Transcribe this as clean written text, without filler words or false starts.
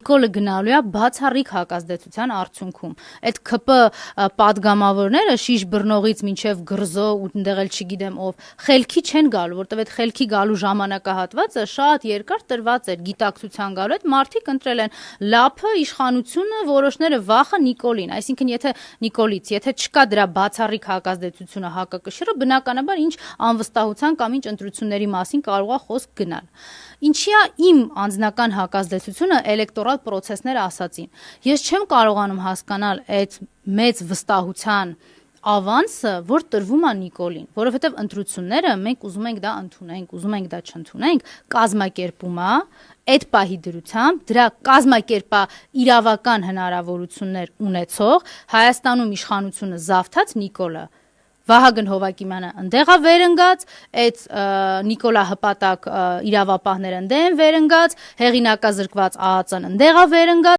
Նիկոլը գնալու է բացառիկ հակազդեցության արդյունքում։ Այդ ՔՊ պատգամավորները շիշ բռնողից մինչև գրզո ու ընդեղ էլ չգիտեմ ով խելքի չեն գալու, որտեվ այդ խելքի գալու ժամանակահատվածը շատ երկար տրված էր գիտակցության գալու։ Այդ մարդիկ ընտրել են լափը, իշխանությունը, որոշները վախը Նիկոլին, այսինքն եթե չկա դրա բացառիկ հակազդեցությունը հակակշիռը, բնականաբար ինչ անվստահության կամ ինչ ընտրությունների մասին կարող է խոսք գնալ։ Ինչի է իմ անձնական հակազդեցությունը էլեկտորալ պրոցեսներ ասացին։ Ես չեմ կարողանում հասկանալ այդ մեծ վստահության ավանսը, որ տրվում է Նիկոլին, որովհետև ընտրությունները մենք ուզում ենք դա ընդունենք, ուզում ենք դա չընդունենք, կազմակերպում է այդ պահի դրությամբ դրա կազմակերպա իրավական հնարավորություններ ունեցող Հայաստանում իշխանությունը զավթած Նիկոլը Վահագն Հովակիմյանը ընդեղ է վերընկած, այդ Նիկոլա հպատակ իրավապահները ընդեղ են վերընկած, հեղինակազրկված ԱԱԾ-ն ընդեղ է վերընկած